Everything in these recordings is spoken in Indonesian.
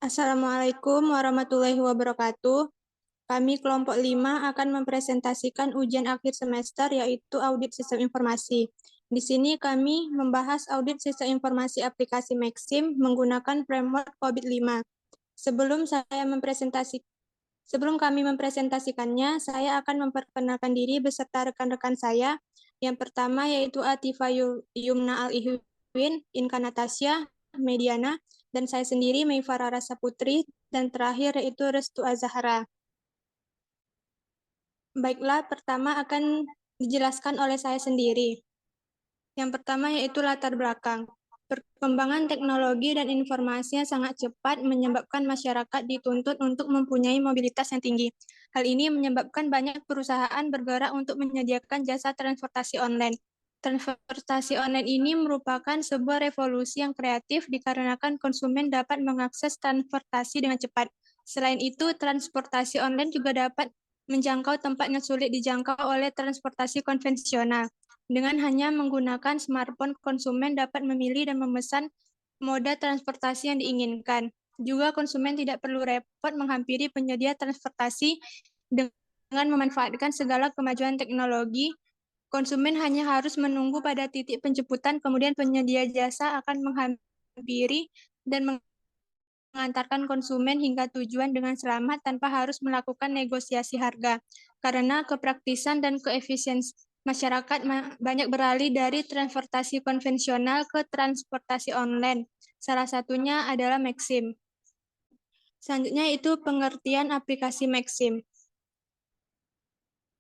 Assalamualaikum warahmatullahi wabarakatuh. Kami kelompok 5 akan mempresentasikan ujian akhir semester yaitu audit sistem informasi. Di sini kami membahas audit sistem informasi aplikasi Maxim menggunakan framework COVID-5. Sebelum kami mempresentasikannya, saya akan memperkenalkan diri beserta rekan-rekan saya. Yang pertama yaitu Atifa Yumna Al-Ihwin, Inka Natasya, Mediana, dan saya sendiri Meifara Rasa Putri, dan terakhir yaitu Restu Azahra. Baiklah, pertama akan dijelaskan oleh saya sendiri. Yang pertama yaitu latar belakang. Perkembangan teknologi dan informasinya sangat cepat menyebabkan masyarakat dituntut untuk mempunyai mobilitas yang tinggi. Hal ini menyebabkan banyak perusahaan bergerak untuk menyediakan jasa transportasi online. Transportasi online ini merupakan sebuah revolusi yang kreatif dikarenakan konsumen dapat mengakses transportasi dengan cepat. Selain itu, transportasi online juga dapat menjangkau tempat yang sulit dijangkau oleh transportasi konvensional. Dengan hanya menggunakan smartphone, konsumen dapat memilih dan memesan moda transportasi yang diinginkan. Juga konsumen tidak perlu repot menghampiri penyedia transportasi dengan memanfaatkan segala kemajuan teknologi. Konsumen hanya harus menunggu pada titik penjemputan, kemudian penyedia jasa akan menghampiri dan mengantarkan konsumen hingga tujuan dengan selamat tanpa harus melakukan negosiasi harga. Karena kepraktisan dan keefisiensian masyarakat banyak beralih dari transportasi konvensional ke transportasi online. Salah satunya adalah Maxim. Selanjutnya itu pengertian aplikasi Maxim.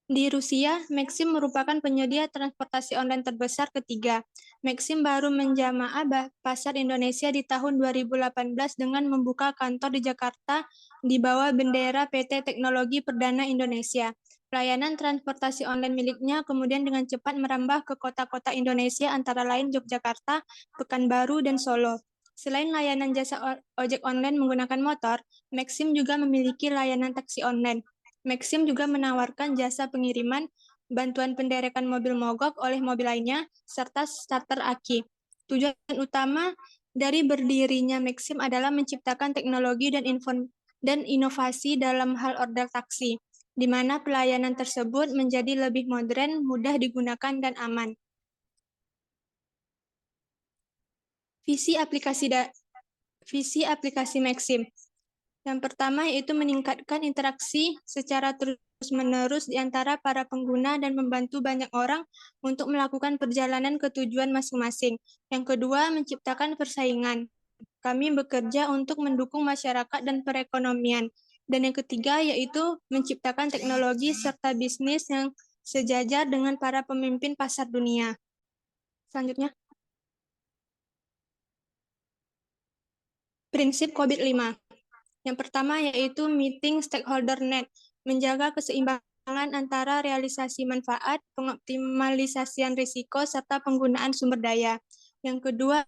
Di Rusia, Maxim merupakan penyedia transportasi online terbesar ketiga. Maxim baru menjamah pasar Indonesia di tahun 2018 dengan membuka kantor di Jakarta di bawah bendera PT Teknologi Perdana Indonesia. Pelayanan transportasi online miliknya kemudian dengan cepat merambah ke kota-kota Indonesia antara lain Yogyakarta, Pekanbaru, dan Solo. Selain layanan jasa ojek online menggunakan motor, Maxim juga memiliki layanan taksi online. Maxim juga menawarkan jasa pengiriman, bantuan penderekan mobil mogok oleh mobil lainnya, serta starter aki. Tujuan utama dari berdirinya Maxim adalah menciptakan teknologi dan inovasi dalam hal order taksi, di mana pelayanan tersebut menjadi lebih modern, mudah digunakan, dan aman. Visi aplikasi Maxim. Yang pertama yaitu meningkatkan interaksi secara terus-menerus di antara para pengguna dan membantu banyak orang untuk melakukan perjalanan ke tujuan masing-masing. Yang kedua, menciptakan persaingan. Kami bekerja untuk mendukung masyarakat dan perekonomian. Dan yang ketiga yaitu menciptakan teknologi serta bisnis yang sejajar dengan para pemimpin pasar dunia. Selanjutnya, prinsip COVID-5. Yang pertama yaitu meeting stakeholder net, menjaga keseimbangan antara realisasi manfaat, pengoptimalisasian risiko, serta penggunaan sumber daya. Yang kedua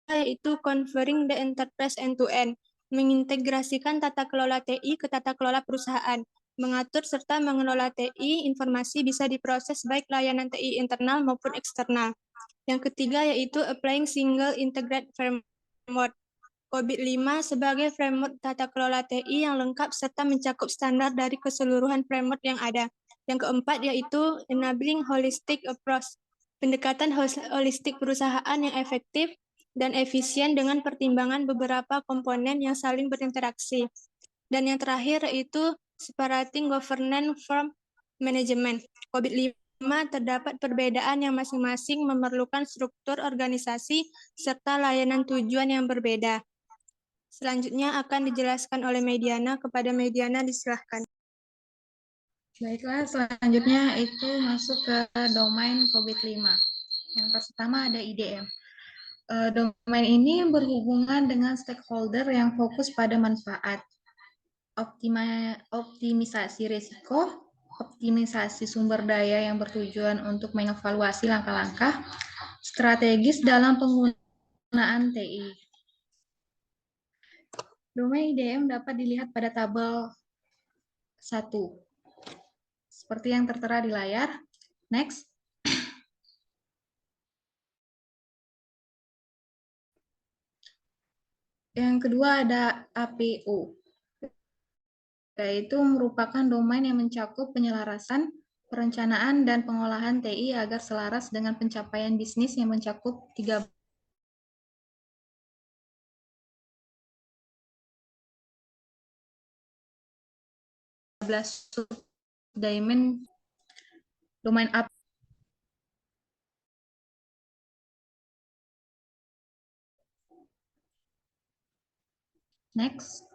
yaitu conferring the enterprise end-to-end, mengintegrasikan tata kelola TI ke tata kelola perusahaan, mengatur serta mengelola TI, informasi bisa diproses baik layanan TI internal maupun eksternal. Yang ketiga yaitu applying single integrated framework, COVID-5 sebagai framework tata kelola TI yang lengkap serta mencakup standar dari keseluruhan framework yang ada. Yang keempat yaitu enabling holistic approach, pendekatan holistik perusahaan yang efektif dan efisien dengan pertimbangan beberapa komponen yang saling berinteraksi. Dan yang terakhir yaitu separating governance from management. COVID-5 terdapat perbedaan yang masing-masing memerlukan struktur organisasi serta layanan tujuan yang berbeda. Selanjutnya akan dijelaskan oleh Mediana. Kepada Mediana disilahkan. Baiklah, selanjutnya itu masuk ke domain COVID-5. Yang pertama ada IDM. Domain ini berhubungan dengan stakeholder yang fokus pada manfaat, optimisasi risiko, optimisasi sumber daya yang bertujuan untuk mengevaluasi langkah-langkah strategis dalam penggunaan TI. Domain IDM dapat dilihat pada tabel 1. Seperti yang tertera di layar. Next. Yang kedua ada APO, yaitu merupakan domain yang mencakup penyelarasan, perencanaan, dan pengolahan TI agar selaras dengan pencapaian bisnis yang mencakup 13 subdomain domain APO. Next.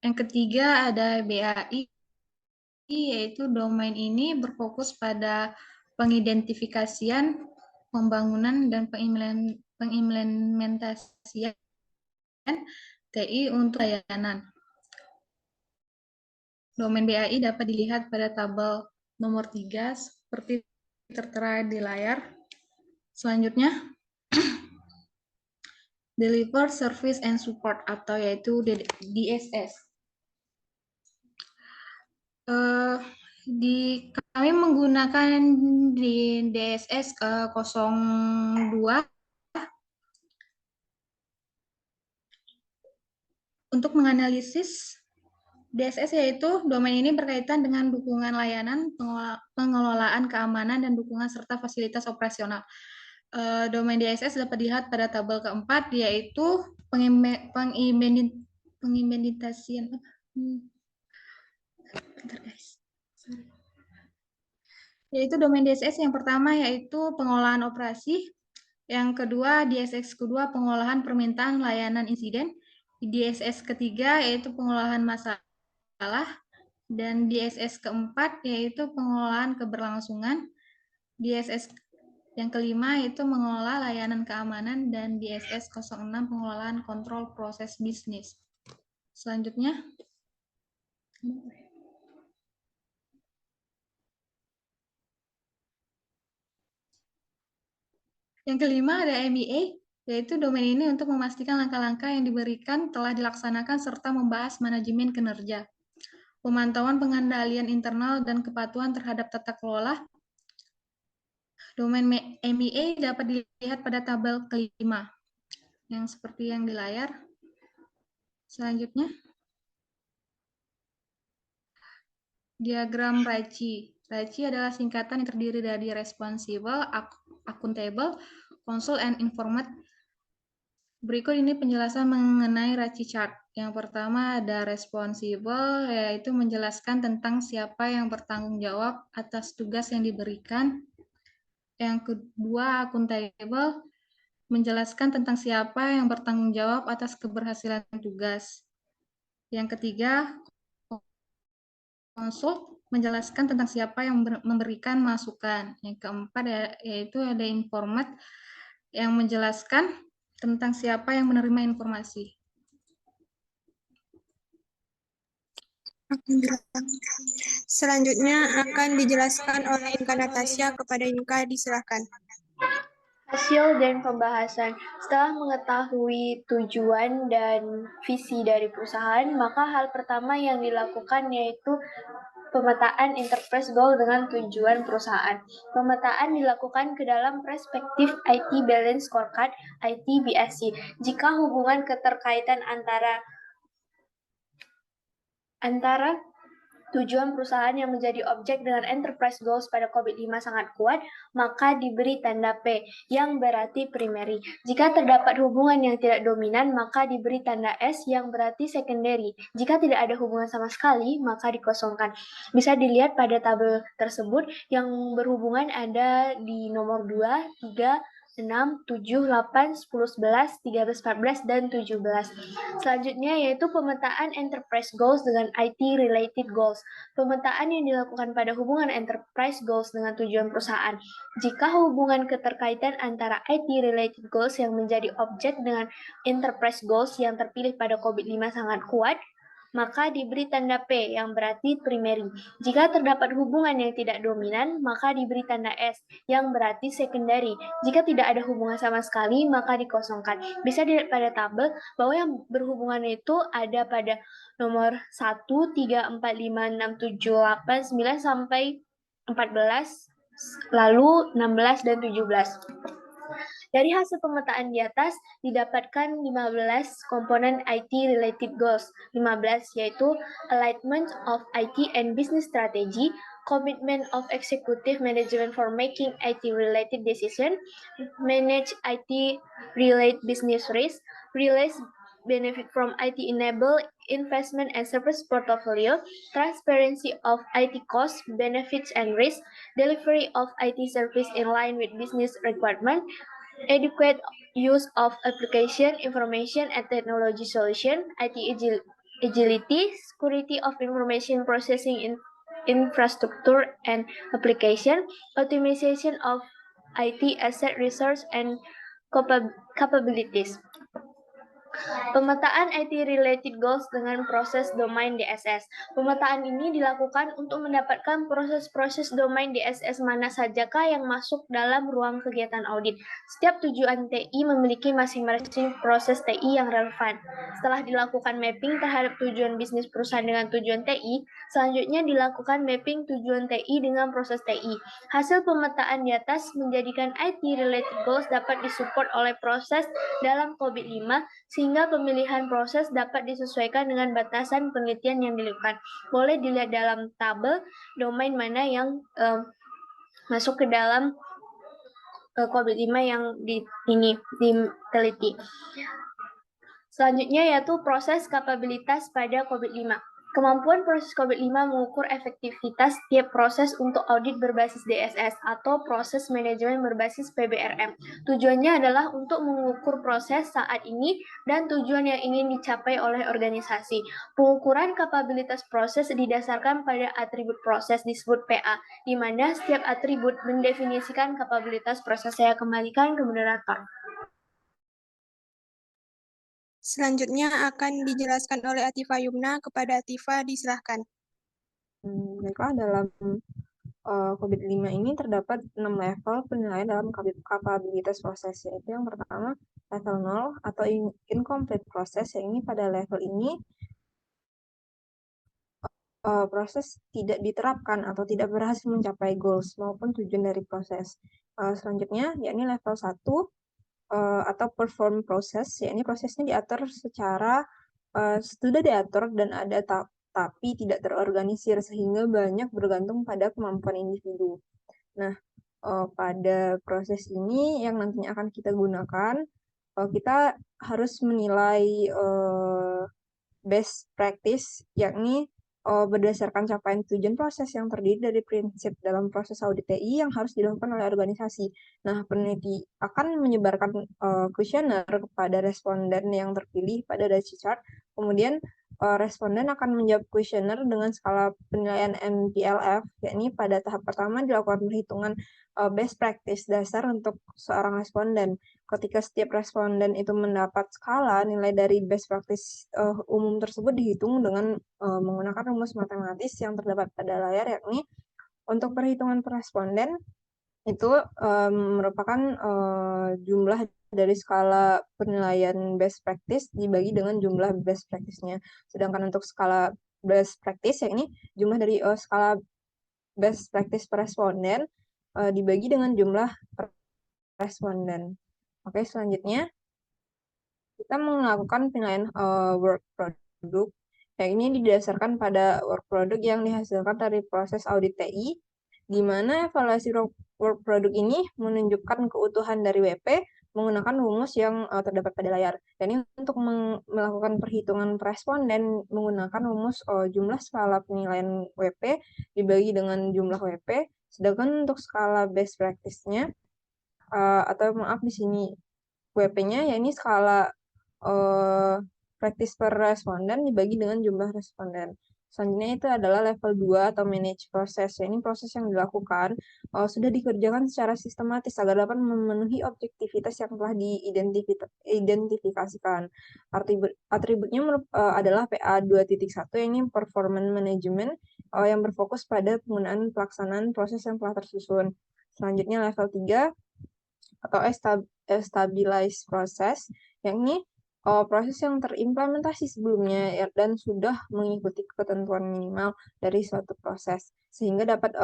Yang ketiga ada BAI, yaitu domain ini berfokus pada pengidentifikasian, pembangunan, dan pengimplementasian TI untuk layanan. Domain BAI dapat dilihat pada tabel nomor 3 seperti tertera di layar. Selanjutnya, Deliver Service and Support atau yaitu DSS. Kami menggunakan di DSS 02 untuk menganalisis DSS, yaitu domain ini berkaitan dengan dukungan layanan, pengelolaan keamanan, dan dukungan serta fasilitas operasional. Domain DSS dapat dilihat pada tabel keempat, yaitu pengimplementasian. Yaitu domain DSS yang pertama yaitu pengolahan operasi, yang kedua DSS kedua pengolahan permintaan layanan insiden, DSS ketiga yaitu pengolahan masalah, dan DSS keempat yaitu pengolahan keberlangsungan, DSS yang kelima yaitu mengelola layanan keamanan, dan DSS 06 pengelolaan kontrol proses bisnis. Selanjutnya, yang kelima ada MEA, yaitu domain ini untuk memastikan langkah-langkah yang diberikan telah dilaksanakan serta membahas manajemen kinerja, pemantauan pengendalian internal, dan kepatuhan terhadap tata kelola. Domain MEA dapat dilihat pada tabel kelima, yang seperti yang di layar. Selanjutnya, diagram RACI. RACI adalah singkatan yang terdiri dari Responsible, Accountable, Consult, and Informed. Berikut ini penjelasan mengenai RACI chart. Yang pertama ada Responsible, yaitu menjelaskan tentang siapa yang bertanggung jawab atas tugas yang diberikan. Yang kedua, Accountable, menjelaskan tentang siapa yang bertanggung jawab atas keberhasilan tugas. Yang ketiga, Consult, menjelaskan tentang siapa yang memberikan masukan. Yang keempat yaitu ada Informed, yang menjelaskan tentang siapa yang menerima informasi. Selanjutnya akan dijelaskan oleh Inka Natasha. Kepada Inka diserahkan. Hasil dan pembahasan. Setelah mengetahui tujuan dan visi dari perusahaan, maka hal pertama yang dilakukan yaitu pemetaan enterprise goal dengan tujuan perusahaan. Pemetaan dilakukan ke dalam perspektif IT Balance Scorecard, ITBSC. Jika hubungan keterkaitan antara tujuan perusahaan yang menjadi objek dengan enterprise goals pada COVID-5 sangat kuat, maka diberi tanda P, yang berarti primary. Jika terdapat hubungan yang tidak dominan, maka diberi tanda S, yang berarti secondary. Jika tidak ada hubungan sama sekali, maka dikosongkan. Bisa dilihat pada tabel tersebut, yang berhubungan ada di nomor 2, 3, 6, 7, 8, 10, 11, 13, 14, dan 17. Selanjutnya yaitu pemetaan enterprise goals dengan IT related goals. Pemetaan yang dilakukan pada hubungan enterprise goals dengan tujuan perusahaan. Jika hubungan keterkaitan antara IT related goals yang menjadi objek dengan enterprise goals yang terpilih pada COVID-5 sangat kuat, maka diberi tanda P, yang berarti primary. Jika terdapat hubungan yang tidak dominan, maka diberi tanda S, yang berarti secondary. Jika tidak ada hubungan sama sekali, maka dikosongkan. Bisa dilihat pada tabel bahwa yang berhubungan itu ada pada nomor 1, 3, 4, 5, 6, 7, 8, 9, sampai 14, lalu 16 dan 17. Dari hasil pemetaan di atas didapatkan 15 komponen IT-related goals. 15 yaitu alignment of IT and business strategy, commitment of executive management for making IT-related decision, manage IT-related business risk, realize benefit from IT-enable investment and service portfolio, transparency of IT costs, benefits and risks, delivery of IT service in line with business requirement, adequate use of application, information, and technology solution, IT agility, security of information processing infrastructure and application, optimization of IT asset resource and capabilities. Pemetaan IT-related goals dengan proses domain DSS. Pemetaan ini dilakukan untuk mendapatkan proses-proses domain DSS mana sajakah yang masuk dalam ruang kegiatan audit. Setiap tujuan TI memiliki masing-masing proses TI yang relevan. Setelah dilakukan mapping terhadap tujuan bisnis perusahaan dengan tujuan TI, selanjutnya dilakukan mapping tujuan TI dengan proses TI. Hasil pemetaan di atas menjadikan IT-related goals dapat disupport oleh proses dalam COVID-5 sehingga pemilihan proses dapat disesuaikan dengan batasan penelitian yang dilakukan. Boleh dilihat dalam tabel domain mana yang masuk ke dalam COVID-5 yang diteliti. Selanjutnya yaitu proses kapabilitas pada COVID-5. Kemampuan proses COVID-5 mengukur efektivitas tiap proses untuk audit berbasis DSS atau proses manajemen berbasis PBRM. Tujuannya adalah untuk mengukur proses saat ini dan tujuan yang ingin dicapai oleh organisasi. Pengukuran kapabilitas proses didasarkan pada atribut proses disebut PA, di mana setiap atribut mendefinisikan kapabilitas proses. Saya kembalikan ke moderator. Selanjutnya akan dijelaskan oleh Atifa Yumna. Kepada Atifa, disilahkan. Baiklah, dalam COVID-5 ini terdapat 6 level penilaian dalam kapabilitas proses, yaitu yang pertama level 0 atau incomplete proses, yang ini pada level ini proses tidak diterapkan atau tidak berhasil mencapai goals maupun tujuan dari proses. Selanjutnya, yakni level 1 atau perform proses, yakni prosesnya diatur secara sudah diatur dan ada tapi tidak terorganisir sehingga banyak bergantung pada kemampuan individu. Nah, pada proses ini yang nantinya akan kita gunakan, kita harus menilai best practice, yakni berdasarkan capaian tujuan proses yang terdiri dari prinsip dalam proses audit TI yang harus dilakukan oleh organisasi. Nah, peneliti akan menyebarkan kuesioner kepada responden yang terpilih pada data chart. Kemudian responden akan menjawab kuesioner dengan skala penilaian NPLF, yakni pada tahap pertama dilakukan perhitungan best practice dasar untuk seorang responden. Ketika setiap responden itu mendapat skala, nilai dari best practice umum tersebut dihitung dengan menggunakan rumus matematis yang terdapat pada layar, yakni untuk perhitungan per responden itu merupakan jumlah dari skala penilaian best practice dibagi dengan jumlah best practice-nya. Sedangkan untuk skala best practice, yakni jumlah dari skala best practice per responden dibagi dengan jumlah responden. Oke, selanjutnya kita melakukan penilaian work product. Yang ini didasarkan pada work product yang dihasilkan dari proses audit TI, di mana evaluasi work product ini menunjukkan keutuhan dari WP menggunakan rumus yang terdapat pada layar. Dan ini untuk melakukan perhitungan responden menggunakan rumus jumlah skala penilaian WP dibagi dengan jumlah WP, sedangkan untuk skala best practice-nya atau maaf di sini WP-nya yakni skala practice per responden dibagi dengan jumlah responden. Selanjutnya itu adalah level 2 atau manage proses. Ini proses yang dilakukan sudah dikerjakan secara sistematis agar dapat memenuhi objektivitas yang telah diidentifikasikan. Atributnya adalah PA 2.1, ini performance management yang berfokus pada penggunaan pelaksanaan proses yang telah tersusun. Selanjutnya level 3 atau stabilize proses, yakni proses yang terimplementasi sebelumnya dan sudah mengikuti ketentuan minimal dari suatu proses sehingga dapat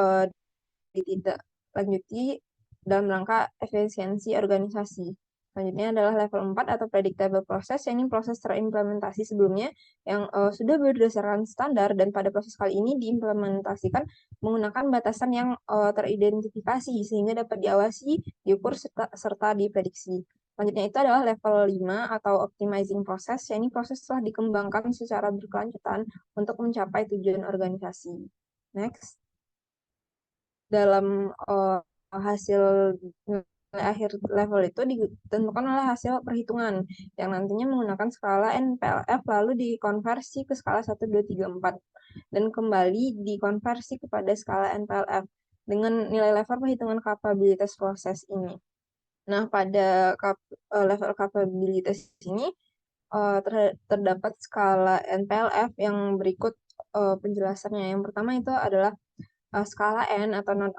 ditindaklanjuti dalam rangka efisiensi organisasi. Selanjutnya adalah level 4 atau predictable process, yang ini proses terimplementasi sebelumnya yang sudah berdasarkan standar dan pada proses kali ini diimplementasikan menggunakan batasan yang teridentifikasi sehingga dapat diawasi, diukur, serta diprediksi. Selanjutnya itu adalah level 5 atau optimizing process, yang ini proses telah dikembangkan secara berkelanjutan untuk mencapai tujuan organisasi. Next. Dalam hasil akhir level itu ditentukan oleh hasil perhitungan yang nantinya menggunakan skala NPLF lalu dikonversi ke skala 1, 2, 3, 4 dan kembali dikonversi kepada skala NPLF dengan nilai level perhitungan kapabilitas proses ini. Nah, pada level kapabilitas ini terdapat skala NPLF yang berikut penjelasannya. Yang pertama itu adalah skala N atau not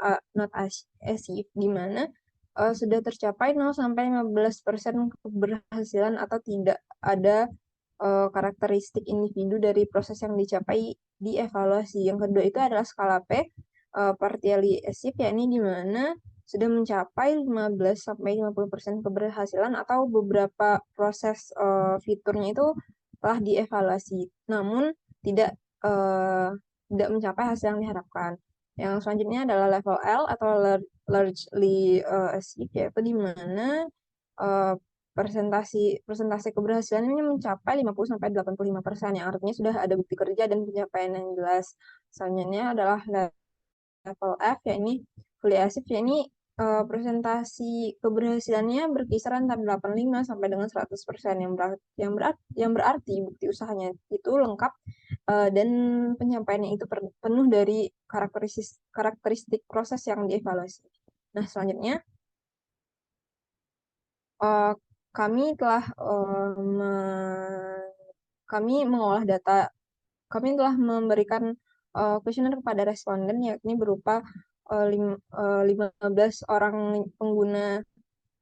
achieved, di mana sudah tercapai 0 sampai 15% keberhasilan atau tidak ada karakteristik individu dari proses yang dicapai di evaluasi. Yang kedua itu adalah skala P, partially achieved, yakni di mana sudah mencapai 15 sampai 50% keberhasilan atau beberapa proses fiturnya itu telah dievaluasi, namun tidak mencapai hasil yang diharapkan. Yang selanjutnya adalah level L atau largely achieved, yaitu di mana persentase keberhasilan ini mencapai 50 sampai 85%, yang artinya sudah ada bukti kerja dan pencapaian yang jelas. Selanjutnya adalah level F, yakni fully achieved, yakni presentasi keberhasilannya berkisar antara 85 sampai dengan 100%, yang berarti bukti usahanya itu lengkap dan penyampaiannya itu penuh dari karakteristik proses yang dievaluasi. Nah, selanjutnya kami telah mengolah data, kami telah memberikan kuesioner kepada responden, yakni berupa 15 orang pengguna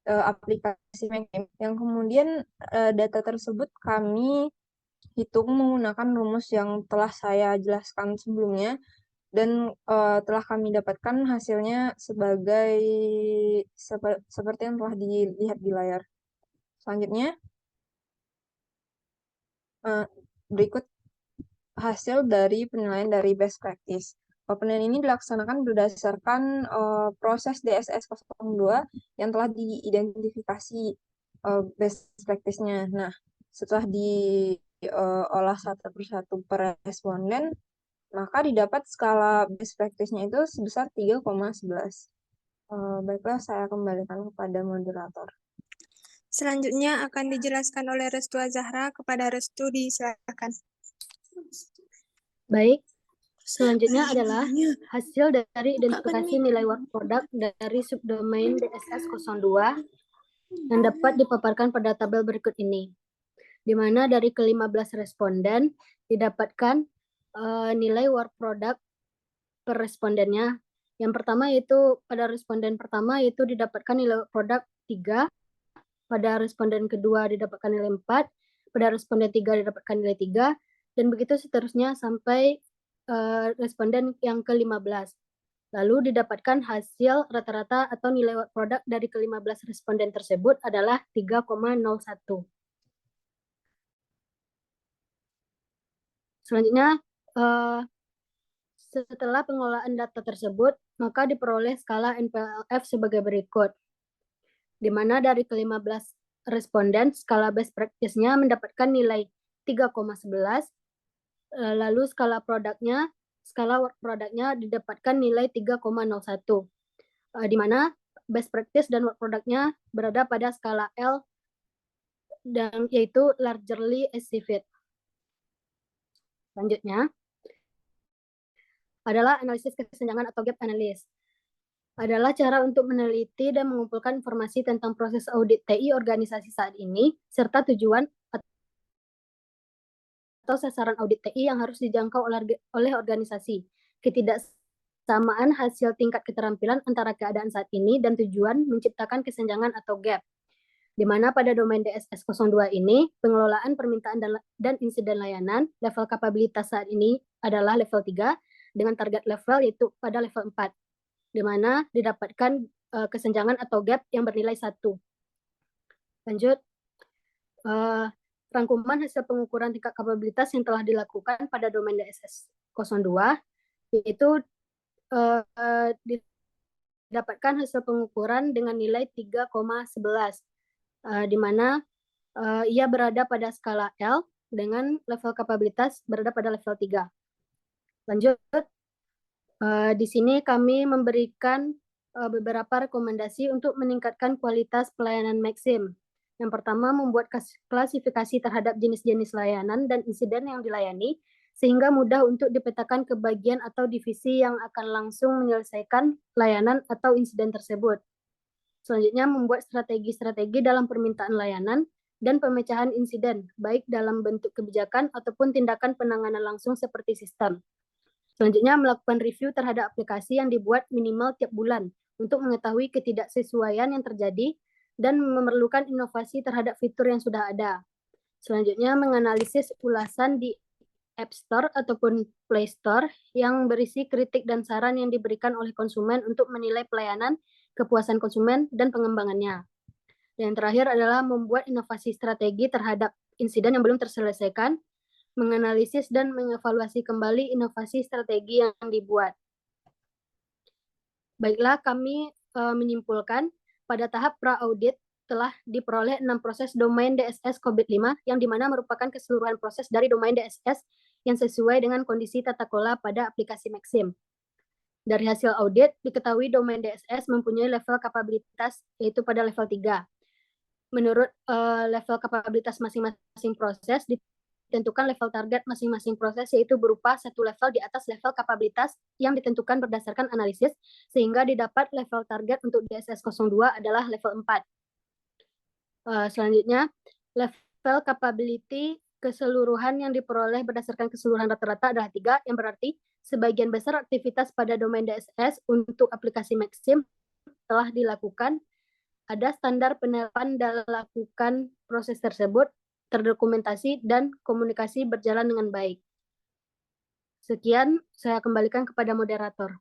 aplikasi Mengcamp, yang kemudian data tersebut kami hitung menggunakan rumus yang telah saya jelaskan sebelumnya dan telah kami dapatkan hasilnya seperti yang telah dilihat di layar. Selanjutnya berikut hasil dari penilaian dari best practice. Penilaian ini dilaksanakan berdasarkan proses DSS 02 yang telah diidentifikasi best practice-nya. Nah, setelah diolah satu persatu per responden, maka didapat skala best practice-nya itu sebesar 3,11. Baiklah, saya kembalikan kepada moderator. Selanjutnya akan dijelaskan oleh Restu Azahra. Kepada Restu, disilakan. Baik, selanjutnya adalah hasil dari identifikasi nilai work product dari subdomain DSS 02 yang dapat dipaparkan pada tabel berikut ini, di mana dari ke-15 responden didapatkan nilai work product per respondennya. Yang pertama yaitu pada responden pertama itu didapatkan nilai work product 3, pada responden kedua didapatkan nilai 4, pada responden 3 didapatkan nilai 3, dan begitu seterusnya sampai responden yang ke-15. Lalu didapatkan hasil rata-rata atau nilai work product dari ke-15 responden tersebut adalah 3,01. Selanjutnya, setelah pengolahan data tersebut, maka diperoleh skala NPLF sebagai berikut, di mana dari ke-15 responden, skala best practice-nya mendapatkan nilai 3,11, lalu skala work product-nya didapatkan nilai 3,01, di mana best practice dan work product-nya berada pada skala L, dan yaitu largely achieved. Selanjutnya adalah analisis kesenjangan atau gap analysis. Adalah cara untuk meneliti dan mengumpulkan informasi tentang proses audit TI organisasi saat ini, serta tujuan atau sasaran audit TI yang harus dijangkau oleh organisasi. Ketidaksamaan hasil tingkat keterampilan antara keadaan saat ini dan tujuan menciptakan kesenjangan atau gap, di mana pada domain DSS 02 ini, pengelolaan permintaan dan insiden layanan, level kapabilitas saat ini adalah level 3, dengan target level yaitu pada level 4, di mana didapatkan kesenjangan atau gap yang bernilai 1. Lanjut, rangkuman hasil pengukuran tingkat kapabilitas yang telah dilakukan pada domain DSS 02, yaitu didapatkan hasil pengukuran dengan nilai 3,11, di mana ia berada pada skala L dengan level kapabilitas berada pada level 3. Lanjut, di sini kami memberikan beberapa rekomendasi untuk meningkatkan kualitas pelayanan Maxim. Yang pertama, membuat klasifikasi terhadap jenis-jenis layanan dan insiden yang dilayani, sehingga mudah untuk dipetakan ke bagian atau divisi yang akan langsung menyelesaikan layanan atau insiden tersebut. Selanjutnya, membuat strategi-strategi dalam permintaan layanan dan pemecahan insiden, baik dalam bentuk kebijakan ataupun tindakan penanganan langsung seperti sistem. Selanjutnya, melakukan review terhadap aplikasi yang dibuat minimal tiap bulan untuk mengetahui ketidaksesuaian yang terjadi dan memerlukan inovasi terhadap fitur yang sudah ada. Selanjutnya, menganalisis ulasan di App Store ataupun Play Store yang berisi kritik dan saran yang diberikan oleh konsumen untuk menilai pelayanan, kepuasan konsumen, dan pengembangannya. Dan yang terakhir adalah membuat inovasi strategi terhadap insiden yang belum terselesaikan, menganalisis dan mengevaluasi kembali inovasi strategi yang dibuat. Baiklah, kami menyimpulkan pada tahap pra-audit telah diperoleh 6 proses domain DSS COVID-5 yang dimana merupakan keseluruhan proses dari domain DSS yang sesuai dengan kondisi tata kelola pada aplikasi Maxim. Dari hasil audit, diketahui domain DSS mempunyai level kapabilitas yaitu pada level 3. Menurut level kapabilitas masing-masing proses, ditentukan level target masing-masing proses yaitu berupa satu level di atas level kapabilitas yang ditentukan berdasarkan analisis sehingga didapat level target untuk DSS 02 adalah level 4. Selanjutnya, level capability keseluruhan yang diperoleh berdasarkan keseluruhan rata-rata adalah 3, yang berarti sebagian besar aktivitas pada domain DSS untuk aplikasi Maxim telah dilakukan. Ada standar penerapan dalam melakukan proses tersebut, terdokumentasi, dan komunikasi berjalan dengan baik. Sekian, saya kembalikan kepada moderator.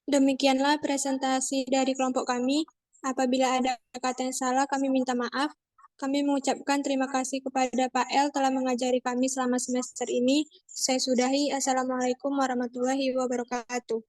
Demikianlah presentasi dari kelompok kami. Apabila ada kata yang salah, kami minta maaf. Kami mengucapkan terima kasih kepada Pak El telah mengajari kami selama semester ini. Saya sudahi. Assalamualaikum warahmatullahi wabarakatuh.